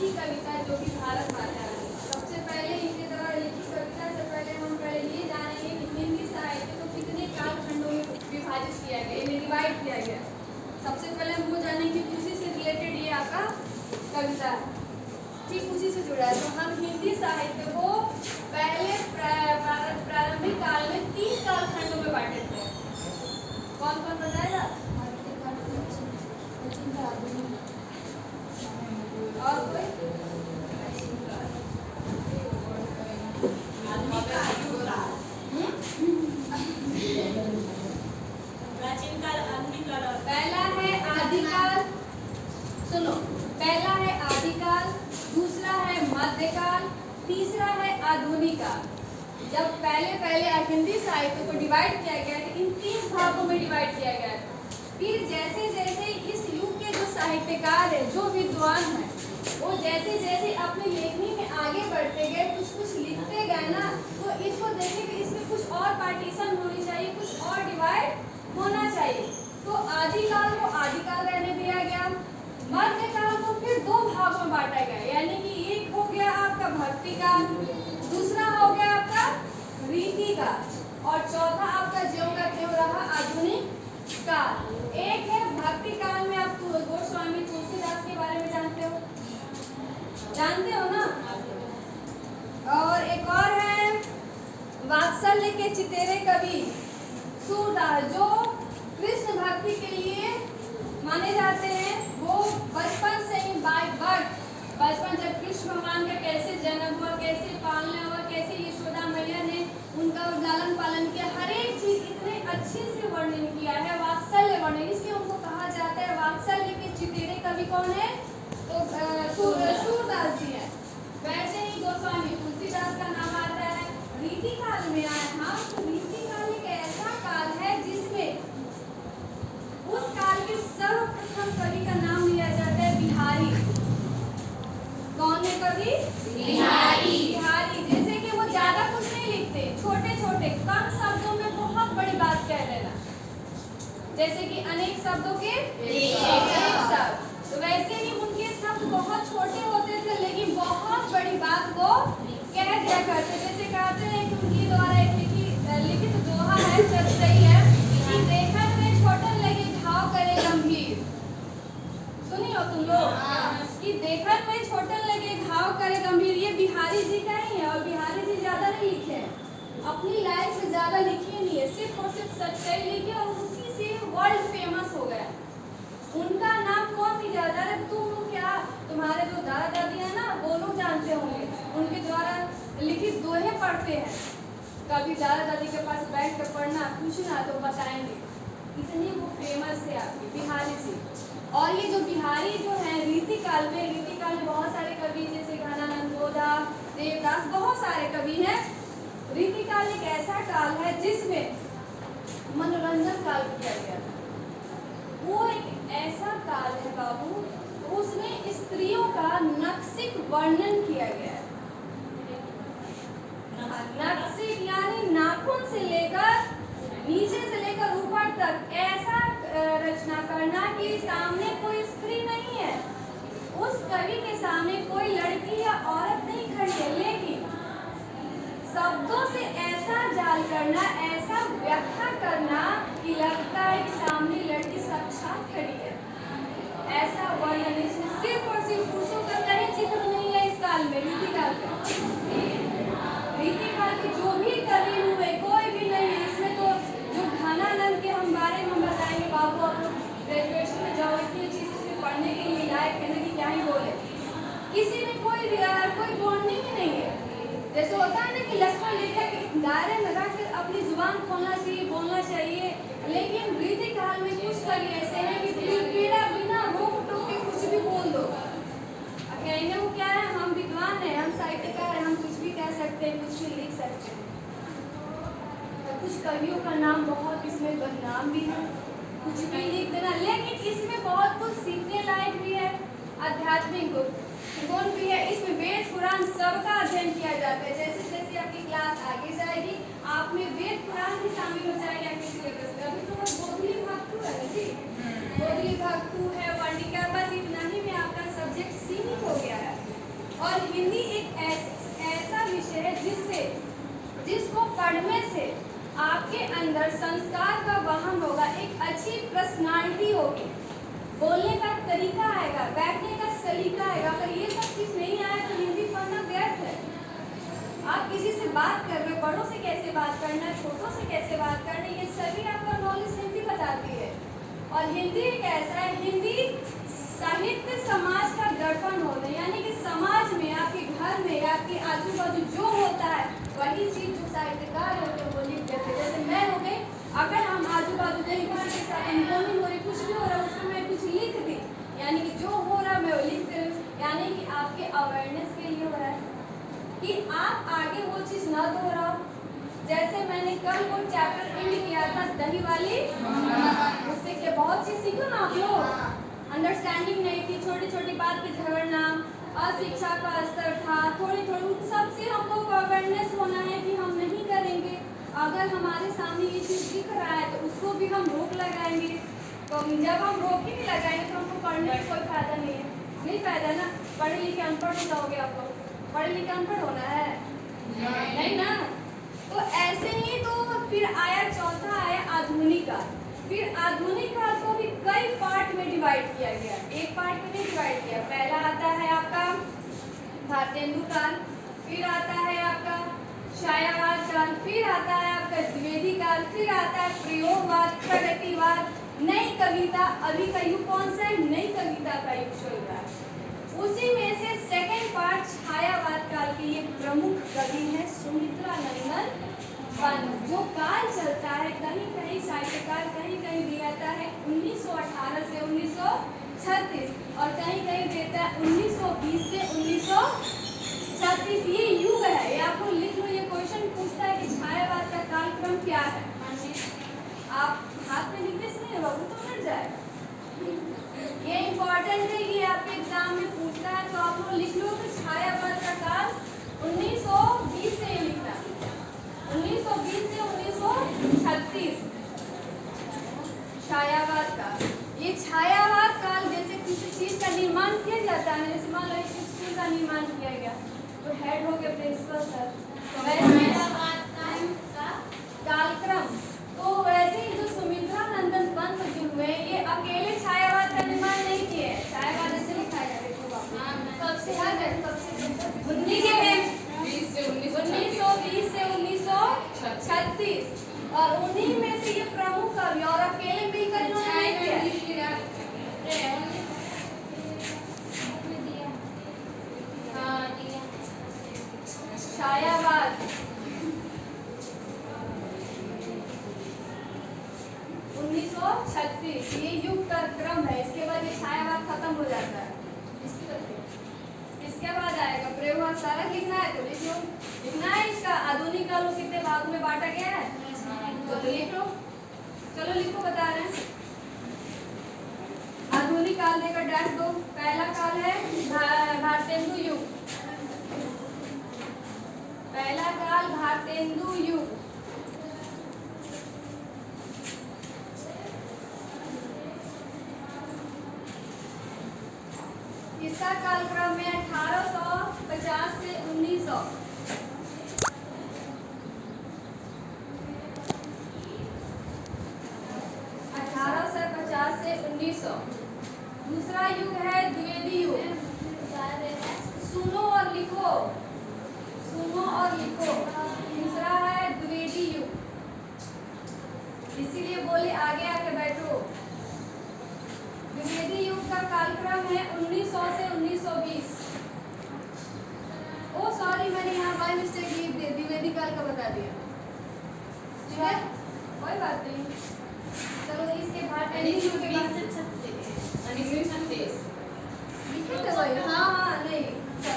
लिखी कविता जो कि भारत माता है। सबसे पहले इनके द्वारा लिखी कविता से पहले हम पहले ये जानेंगे कि हिंदी साहित्य को कितने कालखंडों में विभाजित किया गया, इन्हें डिवाइड किया गया। सबसे पहले हम वो जानेंगे कि उसी से रिलेटेड ये आपका कविता है, ठीक उसी से जुड़ा है। तो हम हिंदी साहित्य को पहले प्रारंभिक काल में 3 कालखंडों में बांटे थे। कौन कौन बताएगा? और कोई? प्राचीन काल, आधुनिक काल। पहला है आदिकाल, सुनो, पहला है आदिकाल, दूसरा है मध्यकाल, तीसरा है आधुनिक काल। जब पहले हिंदी साहित्य को डिवाइड किया गया तो इन 3 भागों में डिवाइड किया गया। फिर जैसे जैसे इस युग के जो साहित्यकार है, जो विद्वान है, वो जैसे जैसे अपनी लेखनी में आगे बढ़ते गए, कुछ लिखते गए ना, तो इसको देखे कि इसमें कुछ और पार्टीशन होनी चाहिए, कुछ और डिवाइड होना चाहिए। तो आदिकाल को आदिकाल रहने दिया गया, मध्यकाल को फिर 2 भागों में बांटा गया, यानी कि एक हो गया आपका भक्ति काल, दूसरा हो गया आपका रीति काल, और चौथा आपका ज्यों का त्यों रहा आधुनिक काल। एक है भक्ति काल में आप गोस्वामी तुलसीदास के बारे में जानते हो ना, और एक और है वात्सल्य के चितेरे कवि सूरदास, जो कृष्ण भक्ति के लिए माने जाते हैं। वो बचपन से ही बचपन जब कृष्ण भगवान का कैसे जन्म हुआ, कैसे पालना हुआ, कैसे यशोदा मैया ने उनका लालन पालन किया, हर एक चीज इतने अच्छे से वर्णन किया है, वात्सल्य वर्णन, इसलिए उनको कहा जाता है वात्सल्य के चितेरे कवि। कौन है? तो सूरदास जी है। वैसे ही गोस्वामी तुलसीदास का नाम आता है। रीति काल में आए हम, तो रीति काल एक ऐसा काल है जिसमें उस काल के सर्वप्रथम कवि का नाम लिया जाता है बिहारी। कौन है कवि? बिहारी। जैसे कि वो ज्यादा कुछ नहीं लिखते, छोटे छोटे कम शब्दों में बहुत बड़ी बात कह देना, जैसे कि अनेक शब्दों के एक शब्द। तो वैसे ही उनके शब्द बहुत छोटे होते थे, लेकिन बहुत बड़ी बात को कह दिया करते। जैसे कहते हैं कि उनके द्वारा एक लिखित दोहा है, सच सही है कि देखन में छोटन लगे घाव करे गंभीर। सुनी हो तुम लोग कि देखन में छोटन लगे घाव करे गंभीर, ये बिहारी जी का ही है। और बिहारी जी ज्यादा नहीं लिखे हैं, अपनी लाइफ से ज्यादा लिखे नहीं है, सिर्फ और सिर्फ सच्चाई लिखे और उसी से वर्ल्ड फेमस हो गया। उनका नाम कौन नहीं जानता है? तुम लोग क्या, तुम्हारे जो दादा दादी है ना, वो लोग जानते होंगे, उनके द्वारा लिखित दोहे पढ़ते हैं। कभी दादा दादी के पास बैठ कर पढ़ना, पूछना तो बताएंगे, इतनी वो फेमस है आपकी बिहारी जी। और ये जो बिहारी जो है रीति काल में बहुत सारे कवि, जैसे घनानंद गोदा, देवदास, बहुत सारे कवि हैं। रीति काल एक ऐसा काल है जिसमें मनोरंजन काल किया गया था। वो एक ऐसा काल है बाबू, उसमें स्त्रियों का नक्सिक वर्णन किया गया है। नक्सिक यानी नाखून से लेकर नीचे से लेकर ऊपर तक ऐसा रचना करना कि सामने कोई स्त्री नहीं है, उस कवि के सामने कोई लड़की या औरत नहीं खड़ी है, लेकिन शब्दों से ऐसा जाल करना, ऐसा व्याख्या करना कि लगता है कि सामने लड़की साक्षात खड़ी है। ऐसा वर्णन इसमें सिर्फ और सिर्फ पुरुषों का कहीं चित्र नहीं है। इस काल में रीति काल के जो भी कवि हुए कोई भी नहीं है इसमें। तो जो घनानंद के हम बारे में बताएंगे बाबू, आप लोग ग्रेजुएशन में जाओ, इतनी चीज इसमें पढ़ने के लिए लायक है ना कि क्या ही बोले। किसी में कोई बॉन्डिंग ही नहीं है। जैसे होता है ना कि लक्ष्मण रेखा के दायरे में रखकर अपनी जुबान खोलना चाहिए, बोलना चाहिए, लेकिन रीति काल में कुछ कवि ऐसे हैं कि बिना रोक टोक के कुछ भी बोल दो, कहेंगे वो क्या है, हम विद्वान हैं, हम साहित्यकार हैं, हम कुछ भी कह सकते हैं, कुछ भी लिख सकते हैं। तो कुछ कवियों का नाम बहुत इसमें बदनाम भी है, कुछ भी लिख देना, लेकिन इसमें बहुत कुछ सीखने लायक भी है, आध्यात्मिक गुण भी है। इसमें वेद पुराण सबका अध्ययन किया जाता है। जैसे जैसे आपकी क्लास आगे जाएगी, आप में वेद पुराण भी शामिल हो जाएगा आपके सिलेबस में। अभी तो बस गोधली भाग 2 है जी, गोधली भाग 2 है, वर्णिका, बस इतना ही में आपका सब्जेक्ट सीमित हो गया है। आपके अंदर संस्कार का वाहन होगा, एक अच्छी पर्सनालिटी होगी, बोलने का तरीका आएगा, बैठने का सलीका आएगा। अगर ये सब चीज नहीं आए तो हिंदी पढ़ना व्यर्थ है। आप किसी से बात कर रहे हो, बड़ों से कैसे बात करना है, छोटों से कैसे बात करना है, ये सभी आपका नॉलेज हिंदी बताती है। और हिंदी एक ऐसा है, हिंदी साहित्य समाज का दर्पण होता है, यानी कि समाज में, आपके घर में, आपके आजू बाजू जो होता है वही चीज जो साहित्यकार होते हैं वो लिख देते हैं। जैसे मैं हो गई, अगर हम आजू बाजू नहीं किसी के साथ अनहोनी हो रही, कुछ भी हो रहा है, उसमें मैं कुछ लिख दी, यानी कि जो हो रहा है मैं वो लिख दे रही हूँ, यानी कि आपके अवेयरनेस के लिए हो रहा है कि आप आगे वो चीज न दोहराओ। जैसे मैंने कल वो चैप्टर एंड किया था दही वाली, उससे क्या बहुत चीज सीखो ना आप लोग। अंडरस्टैंडिंग नहीं थी, छोटी छोटी बात पे झगड़ना, अशिक्षा का स्तर था, थोड़ी थोड़ी उन सब से हम लोग को अवेयरनेस होना है कि हम नहीं करेंगे। अगर हमारे सामने ये चीज दिख रहा है तो उसको भी हम रोक लगाएंगे। तो जब हम रोक ही नहीं लगाएंगे तो हमको पढ़ने में कोई फायदा नहीं है, नहीं फायदा ना। पढ़े लिखे अनपढ़ हो जाओगे आप लोग, पढ़े लिखे अनपढ़ होना है नहीं ना। तो ऐसे ही तो फिर आया चौथा आया आधुनिक काल। फिर आधुनिक काल को भी कई पार्ट में डिवाइड किया गया, एक पार्ट में नहीं डिवाइड किया। पहला आता है आपका भारतेंदु काल, फिर आता है आपका छायावाद काल, फिर आता है आपका द्विवेदी काल, फिर आता है प्रयोगवाद, प्रगतिवाद, नई कविता। अभी का युग कौन सा है? नई कविता का युग चल रहा है। उसी में से सेकंड पार्ट छायावाद काल के ये प्रमुख कवि है सुमित्रा नंदन बंद। जो काल चलता है, कहीं कहीं साहित्यकार कहीं कहीं दिया है 1918 से 1936 और कहीं कहीं देता है 1920 से 1936। ये युग है, ये आपको लिख लो। ये क्वेश्चन पूछता है कि छायावाद का कालक्रम क्या है। आप हाथ में लिखने से नहीं होगा, वो तो मिल जाएगा। ये इम्पोर्टेंट है, ये आपके एग्जाम में पूछता है, तो आप लोग लिख लो कि छायावाद का काल 1920 से लिखना, 1920 से 1936 छायावाद काल। ये छायावाद काल जैसे किसी चीज का निर्माण किया जाता है, जैसे मान लो एक स्कूल का निर्माण किया गया तो हेड हो गया प्रिंसिपल सर, तो वैसे कालक्रम। तो वैसे ही जो सुमित्रा नंदन पंत जो हुए, ये अकेले छायावाद का निर्माण नहीं किए। छायावाद ऐसे लिखा है, देखो कब से आ गए, कब से 1920 से 1936 और उन्हीं में से ये प्रमुख कवि और अकेले मिलकर इन्होंने किया। छायावाद 1936 ये युग का क्रम है। इसके बाद ये छायावाद खत्म हो जाता है। इसके बाद आएगा प्रयोगवाद। सारा लिखना है तो लिख लो, लिखना है इसका। आधुनिक काल को कितने भागों में बांटा गया है तो लिख लो। चलो लिखो, बता रहे हैं। आधुनिक काल देकर डैश दो। पहला काल है भारतेंदु युग, पहला काल भारतेंदु युग। इसका कालक्रम में 1850 से 1900। दूसरा युग है द्विवेदी युग। सुनो और लिखो, सुनो और लिखो। दूसरा है द्विवेदी युग, इसीलिए बोले आगे आके बैठो। द्विवेदी युग का कालक्रम है 1900 से 1920। ओ सॉरी, मैंने यहाँ बाय मिस्टेक द्विवेदी काल का बता दिया। ठीक है, कोई बात नहीं। चलो इसके बाद हाँ हाँ नहीं,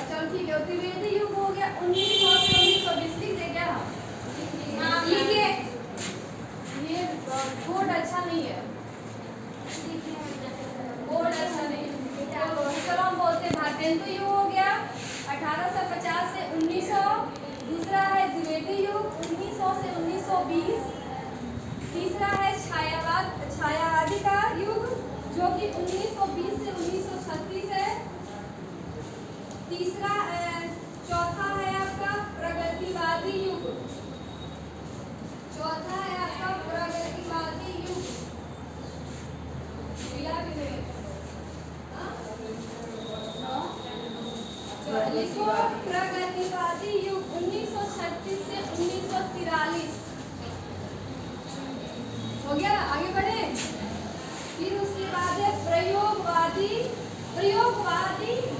चलो ठीक है। द्विवेदी युग हो गया 1900 से 1920। लिख दे क्या? हाँ लिखिए, ये बोर्ड अच्छा नहीं है, बोर्ड अच्छा नहीं। चलो हम बोलते हैं भारतेंदु युग हो गया 1850 से 1900। दूसरा है द्विवेदी युग 1900 से 1920। तीसरा है छायावादी का युग जो कि 1920 से 1936 है। तीसरा चौथा है आपका प्रगतिवादी युग। चौथा है लिखो प्रगतिवादी युग 1936 से 1943। हो गया, आगे बढ़े। फिर उसके बाद है प्रयोगवादी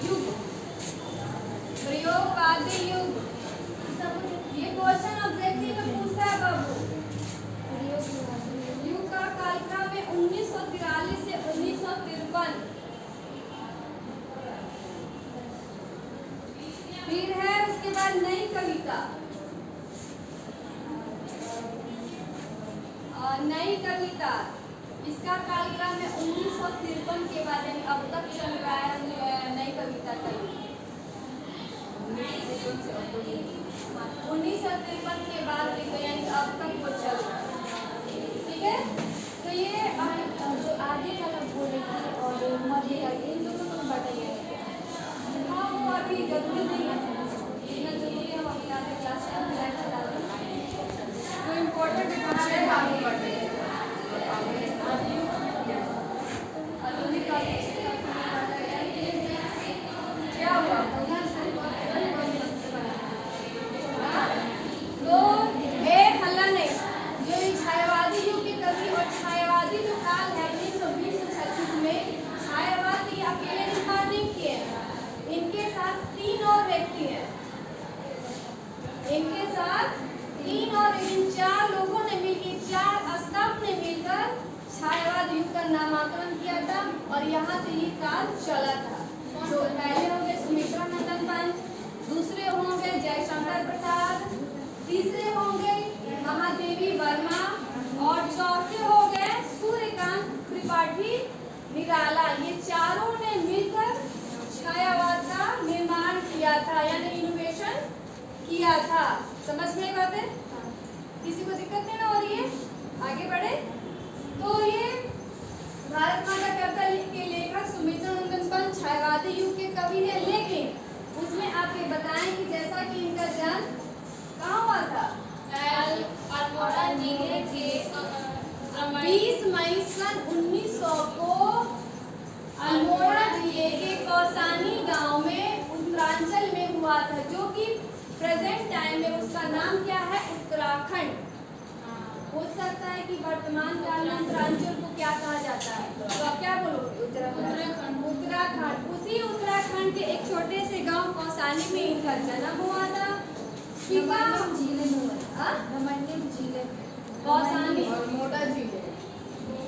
युग। प्रयोगवादी युग ये क्वेश्चन ऑब्जेक्टिव में पूछता है बाबू। युग का कालक्रम है 1943 से 1953। फिर है उसके बाद नई कविता। नई कविता इसका कालक्रम है 1953 के बाद, यानी अब तक चल रहा है नई कविता का युग। 1953 के बाद यानी अब तक वो चल रहा है। ठीक है, तो ये जो आगे वाला बोलेगी और मध्य का इन दोनों को बताइए। हाँ, वो अभी जरूरी नहीं है, इतना जरूरी है हम अभी आगे क्लास में चला दें। तो इम्पोर्टेंट है आगे बढ़ते हैं। क्या हुआ? तो हल्ला नहीं, जो ये छायावादी युग के कवि और छायावादी जो काल है 1920 से 36 में, छायावाद ये अकेले निर्माण नहीं किए, इनके साथ 3 और व्यक्ति हैं। इनके साथ 3 और इन 4 लोगों ने मिलकर, 4 स्तंभ ने मिलकर छायावाद युग का नामांकन किया था और यहाँ से ये काल चला था। तो पहले होंगे सुमित्रा नंदन पंत, दूसरे होंगे जयशंकर प्रसाद, तीसरे होंगे महादेवी वर्मा और चौथे हो गए सूर्यकांत त्रिपाठी निराला। ये चारों ने मिलकर छायावाद का निर्माण किया था, यानी इनोवेशन किया था। समझ में बात है? किसी को दिक्कत नहीं ना हो रही है? आगे बढ़े। तो ये भारत माता कविता के लेखक सुमित्रा नंदन पंत छायावादी युग के कवि है, लेकिन उसमें आप ये बताएं कि जैसा कि इनका जन्म कहाँ हुआ था? अल्मोड़ा जिले के 20 मई सन 1900 को अल्मोड़ा जिले के कौसानी गांव में उत्तरांचल में हुआ था, जो कि प्रेजेंट टाइम में उसका नाम क्या है? उत्तराखंड। हो सकता है कि वर्तमान काल में उत्तरांचल को क्या कहा जाता है, तो आप क्या बोलोगे? उत्तराखंड। उत्तराखंड, उसी उत्तराखंड के एक छोटे से गांव कौसानी में इनका जन्म हुआ था। पिता जिले में हुआ, रमणीय जिले में, कौसानी मोटा जिले,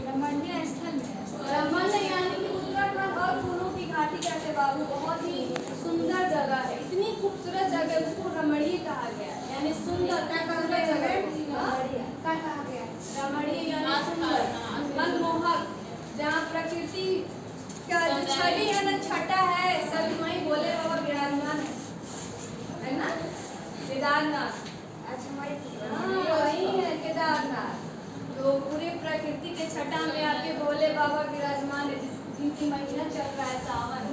रमणीय स्थल में। रमणीय यानी कि उत्तराखंड और फूलों की घाटी कहते बाबू, बहुत ही सुंदर जगह है, इतनी खूबसूरत जगह, उसको रमणीय कहा गया, यानी सुंदर जगह। रमणीय यानी सुंदर, मनमोहक, जहाँ प्रकृति का जो छवि है ना, छटा है, सब वहीं भोले बाबा विराजमान है ना, केदारनाथ। हाँ, वही है केदारनाथ। तो पूरे प्रकृति के छटा में आपके भोले बाबा विराजमान है, जिनकी महीना चल रहा है सावन।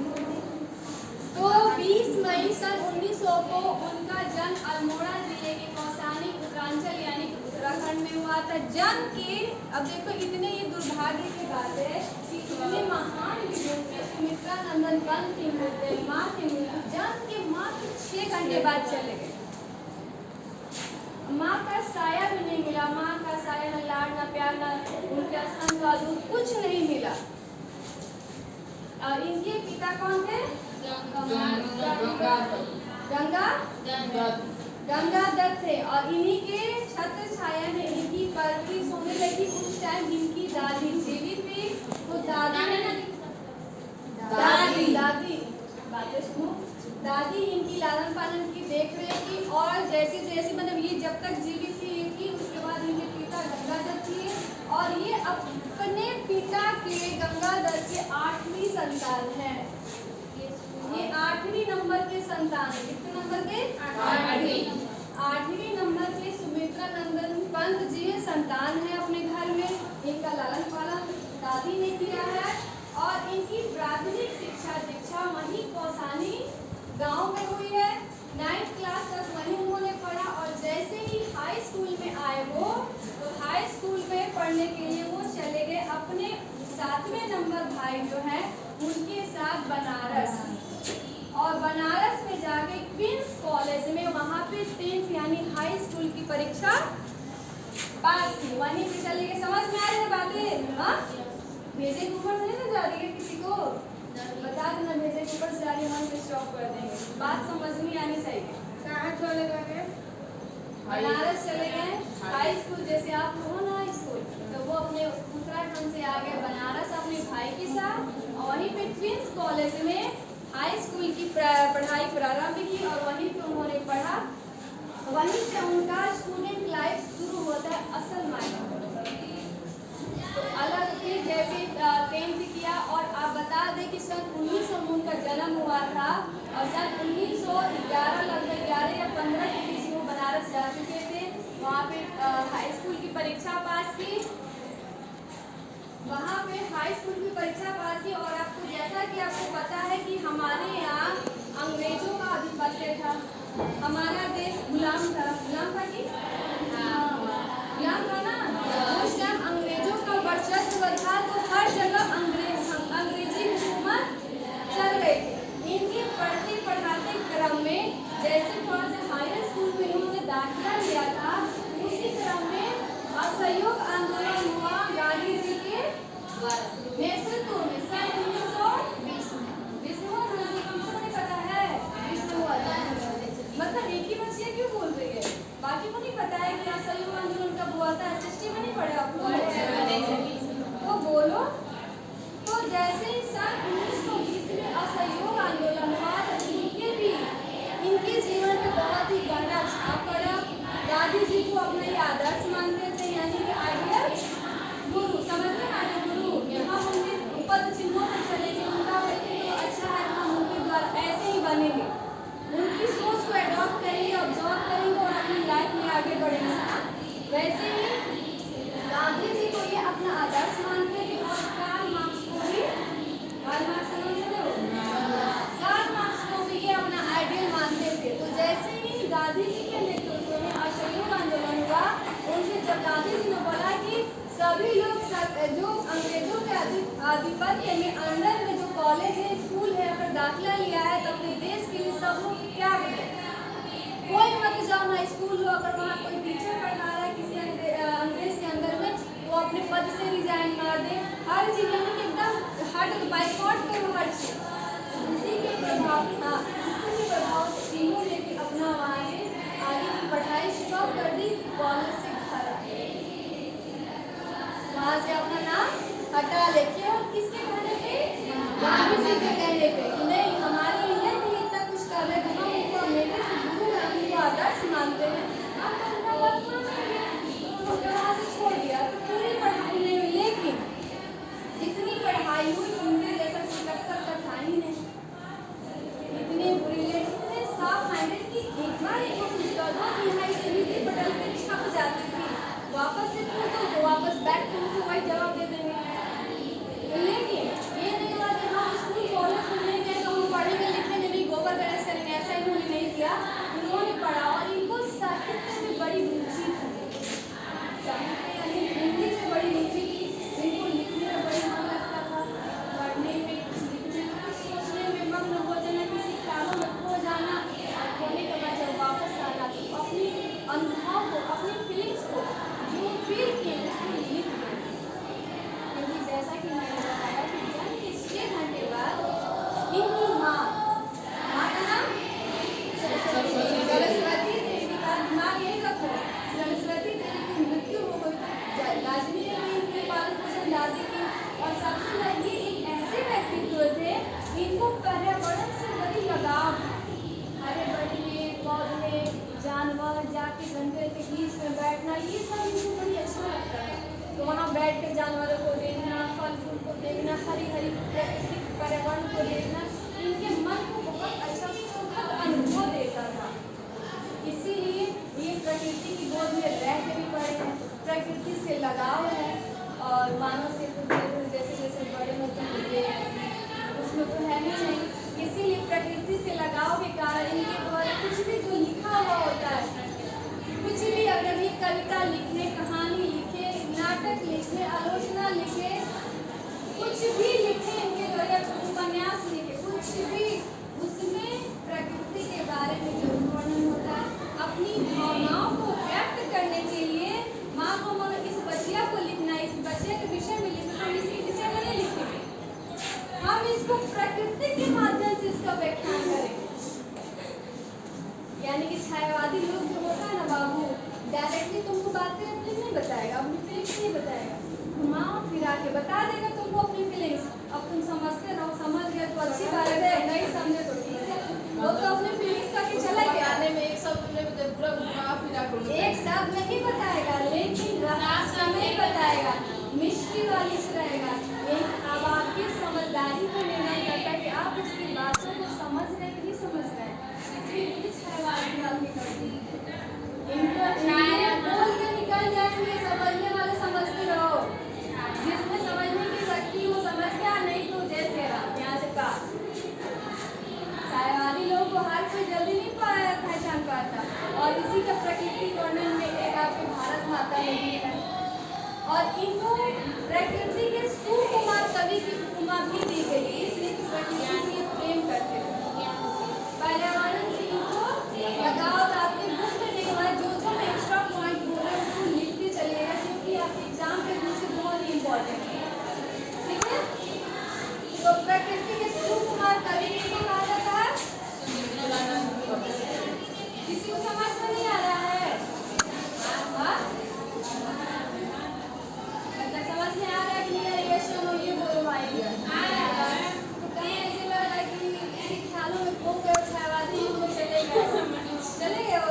तो 20 मई सन 1900 को उनका जन्म अल्मोड़ा जिले के कौसानी उत्तरांचल यानी उत्तराखंड में हुआ था। जन्म के, अब देखो इतने ये दुर्भाग्य की बात है कि इतने महान विद्वान में सुमित्रा नंदन पंत की मृत्यु, माँ की मृत्यु जन्म के मात्र 6 घंटे बाद चले गए। माँ का साया भी नहीं मिला, माँ का साया, न लाड, न प्यार, न उनके स्तन का दूध, कुछ नहीं मिला। और इनके पिता कौन थे? गंगाधर थे, और इन्हीं के छत्र छाया में इनकी परवरिश होने लगी। उस टाइम इनकी दादी जीवित थी, तो दादी बातें सुनो, दादी इनकी लालन पालन की, देख रेख की, और जैसे जैसे मतलब ये जब तक जीवित थी, उसके बाद इनके पिता गंगाधर थे, और ये अपने पिता के गंगाधर के 8वीं संतान है। ये 8वीं नंबर के संतान है। कितने नंबर के? 8वीं नंबर के सुमित्रा नंदन पंत जी संतान है अपने घर में। इनका लालन पालन दादी ने किया है, और इनकी प्राथमिक शिक्षा वहीं कौसानी गांव में हुई है। 9th क्लास तक वहीं उन्होंने पढ़ा, और जैसे ही हाई स्कूल में आए वो, तो हाई स्कूल में पढ़ने के लिए वो चले गए अपने 7वें नंबर भाई जो है उनके साथ बनारस, और बनारस में जाके पास की, वहीं पे चले गए। समझ में आ रही है बातें? हाँ, भेजे के ऊपर से नहीं ना जा रही है किसी को, बता देना भेजे के ऊपर से जा रही है, वहीं पे स्टॉप कर देंगे। बात समझ में आनी चाहिए। कहाँ चले गए? बनारस चले गए हाई स्कूल, जैसे आप हो ना हाई स्कूल, तो वो अपने उत्तराखंड से आ गए बनारस अपने भाई के साथ, और वहीं पे ट्विंस कॉलेज में हाई स्कूल की पढ़ाई प्रारंभ की, और वहीं पे उन्होंने पढ़ा। वहीं से उनका स्टूडेंट लाइफ शुरू होता है असल मायने में। तो अलग फिर जैसे 10th किया, और आप बता दें कि सन 1900 में उनका जन्म हुआ था, और सन 1911 लगभग 11 या 15 के बीच में वो बनारस जा चुके थे। वहाँ पे हाई स्कूल की परीक्षा पास की, वहाँ पे हाई स्कूल की परीक्षा पास की। और आपको जैसा कि आपको पता है कि हमारे यहाँ अंग्रेजों का आधिपत्य था, हमारा देश गुलाम था। गुलाम था कि गुलाम था ना, उस टाइम अंग्रेजों का वर्चस्व था, तो हर जगह अंग्रेजी हुकूमत चल रही थी। इनके पढ़ते पढ़ाते क्रम में जैसे थोड़ा सा हायर स्कूल में इन्होंने दाखिला लिया था, उसी क्रम में असहयोग आंदोलन हुआ गांधी जी के नेतृत्व में सन 1920 में हुआ था। कौन नहीं पता है 20 में हुआ था, मतलब एक ही बच्चे क्यों बोल रही है, बाकी को नहीं पता है कि असहयोग आंदोलन कब हुआ था? SST में नहीं पढ़े आप लोग? तो बोलो। तो जैसे ही सन 1920 में असहयोग आंदोलन हुआ, तो इनके जीवन में बहुत ही गहरा छाप पड़ा। गांधी जी को अपना ये आदर्श मानते थे, यानी कि आइडियल गुरु। समझ में आए गुरु, हम उनके पद चिन्हों पर चलेंगे, उनका व्यक्तित्व तो अच्छा है, हम उनके द्वारा ऐसे ही बनेंगे, उनकी सोच को एडॉप्ट करेंगे, ऑब्जर्व करेंगे और अपनी लाइफ में आगे बढ़ेंगे। वैसे ही गांधी जी को ये अपना आदर्श मानते थे, और कार्ल मार्क्स को भी, कार्ल मार्क्स को भी ये अपना आइडियल मानते थे। तो जैसे ही गांधी जी के नेतृत्व में असहयोग आंदोलन हुआ, उनसे जब गांधी जी ने बोला कि सभी लोग जो अंग्रेजों के आधिपत्य में अंडर में जो कॉलेज है, स्कूल है, अगर दाखिला लिया है तो अपने देश के लिए सब लोग क्या करें, कोई मत जाओ ना स्कूल हो, अगर वहाँ कोई टीचर पढ़ा रहा है किसी अंग्रेज के अंदर में, वो अपने पद से रिजाइन मार दे। हर चीज यानी कि एकदम हट बाइकआउट करो हर चीज। इसी के प्रभाव से तीनों ने भी अपना वहाँ से आगे की पढ़ाई स्टॉप कर दी, कॉलेज से घर आ गए, वहाँ से अपना नाम हटा ले। क्यों? किसके कहने पे? गांधी जी के कहने पे। नहीं, हमारे इंडिया के लिए इतना कुछ कर रहे थे, हम उनको मेरे गुरु गांधी को आदर्श मानते हैं, आप उनका बात मान लेंगे, उन्होंने वहाँ से छोड़ दिया। तो पूरी पढ़ाई नहीं हुई, लेकिन जितनी पढ़ाई हुई उनके जैसा 77 का था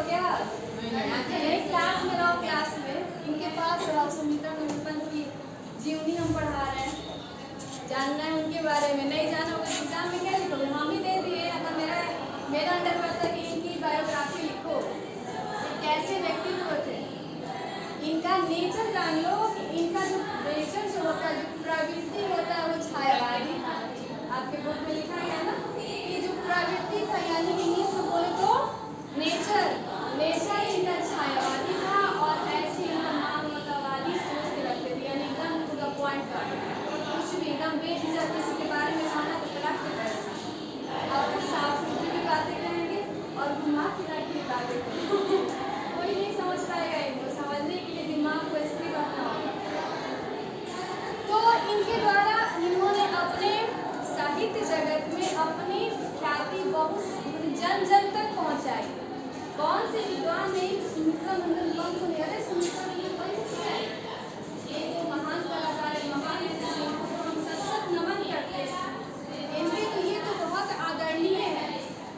हो क्या? यही क्लास में रहो, क्लास में इनके पास रहो। सुमित्रा नंदन की जीवनी हम पढ़ा रहे हैं, जानना है उनके बारे में। नहीं जाना होगा एग्जाम में क्या लिखोगे? हम ही दे दिए। अगर मेरा अंडर पड़ता है कि इनकी बायोग्राफी लिखो, कैसे व्यक्तित्व थे, इनका नेचर जान लो कि इनका जो नेचर जो होता है, जो प्रवृत्ति होता है, वो छायावादी था। आपके बुक में लिखा गया ना कि जो प्रवृत्ति था, यानी कि इंग्लिश में बोले तो नेचर इनका छायावादी था और ऐसी इनका मानवतावादी सोच के रखते थे, यानी एकदम टू द पॉइंट का, कुछ भी एकदम बेझिझक किसी के बारे में जाना तो तलाक से पैसा और साफ सुथरी भी बातें करेंगे और घुमा फिरा के बातें करेंगे। कोई नहीं समझ पाएगा इनको, समझने के लिए दिमाग को स्थिर रखना होगा। तो इनके द्वारा इन्होंने अपने साहित्य जगत में अपनी ख्याति बहुत जन जन तक पहुंचाई। कौन से विद्वान ने सुमित्रा नंदन पंत को नहीं? अरे सुमित्रा नंदन पंत क्या है? एक तो महान कलाकार है, महान नेता, इनको हम सशक्त नमन करते हैं। इनके तो ये तो बहुत आदरणीय है,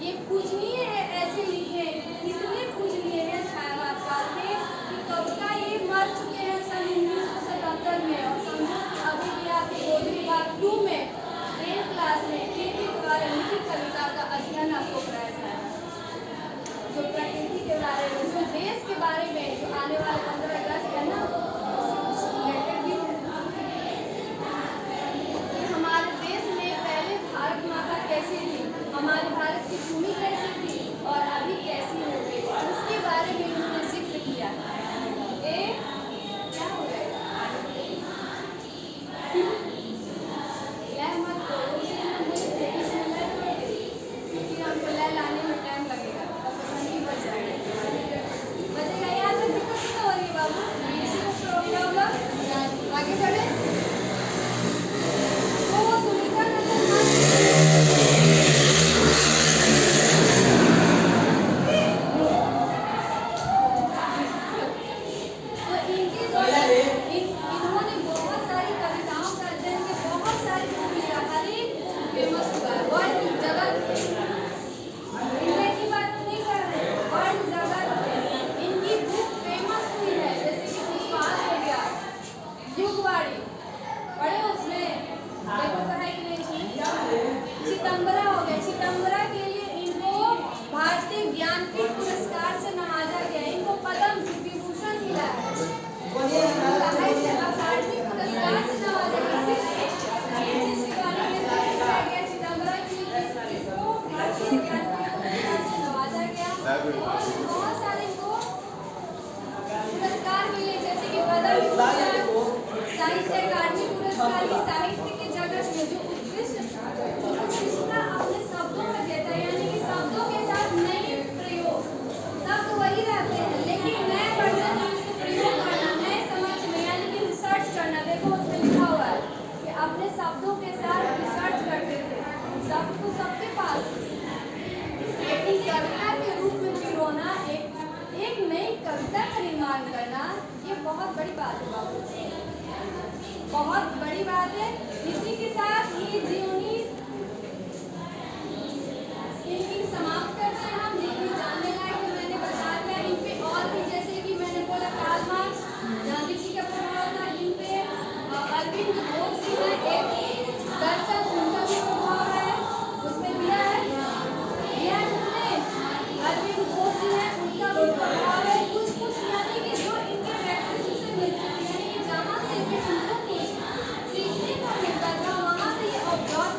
ये पूजनीय है। ऐसे लिखे इतने पूजनीय है छायावादकार के कि कविता ये मर चुके हैं सन 1977 में। और समझो अभी भी आपके गोदी विभाग 2 में 10th क्लास में इनके द्वारा लिखित कविता का अध्ययन आपको कराया जाएगा, जो प्रकृति के बारे में, जो देश के बारे में, जो आने वाले 15 अगस्त है ना, रिलेटेड भी कि हमारे देश में पहले भारत माता कैसी थी, हमारे भारत की भूमि कैसी थी और अभी कैसी हो गई, उसके बारे में उन्होंने जिक्र किया। क्या हो गया? लय मत करो, क्योंकि हमको लय लाने में टाइम लगेगा, घंटी बज जाएगा, बजेगा। यहाँ तक दिक्कत तो हो रही है बाबू, इसी को प्रॉब्लम आगे बढ़े। तो सुमित्रा इनके द्वारा इन्होंने बहुत सारी कविताओं का अध्ययन किया, बहुत सारी बुक लिखा, हर एक फेमस हुआ है वर्ल्ड जगत में। इंडिया की बात नहीं कर रहे, वर्ल्ड जगत में इनकी बुक फेमस हुई है। जैसे कि पुष्पास हो गया, युगवाणी पढ़े उसमें, देखो तो है कि नहीं उसमें। चिदंबरा हो गया, चिदंबरा के लिए इनको भारतीय ज्ञानपीठ पुरस्कार से नवाजा गया, इनको पद्म विभूषण मिला है, साहित्य अकादमी पुरस्कार से नवाजा गया। शिवानी में लिखा गया चिदंबरा के लिए इसको भारतीय ज्ञानपीठ पुरस्कार से नवाजा गया। और बहुत सारे इनको पुरस्कार मिले, जैसे कि पद्म विभूषण, साहित्य अकादमी पुरस्कार। ये साहित्य के जगत में जो उत्कृष्टता अपने शब्दों में देता है, यानी कि शब्दों के साथ नए प्रयोग, शब्द वही रहते हैं लेकिन नए वर्जन में उसको प्रयोग करना, नए समझ में, यानी कि रिसर्च करना। देखो उसमें लिखा हुआ है कि अपने शब्दों के साथ रिसर्च करते थे, शब्द तो सबके पास, लेकिन कविता के रूप में पिरोना, एक नई कविता का निर्माण करना, ये बहुत बड़ी बात है बाबू, बहुत बड़ी बात है। इसी के साथ ये जीवनी इनकी समाप्त करते हैं हम। जितनी जानने लायक है मैंने बता दिया। इन पे और भी, जैसे कि मैंने बोला कार्ल मार्क्स, गांधी जी का प्रभाव था इन पे, अरविंद घोष जी है, एक दर्शक, उनका भी प्रभाव है, उसमें दिया है तुमने। अरविंद घोष जी है, उनका भी प्रभाव है। कुछ यानी कि जो इनके व्यक्तित्व से मिलता है, यानी कि जहाँ से भी उनको कुछ सीखने को मिलता था, वहाँ से ये ऑब्जर्व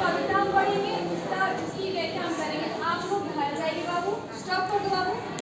कविता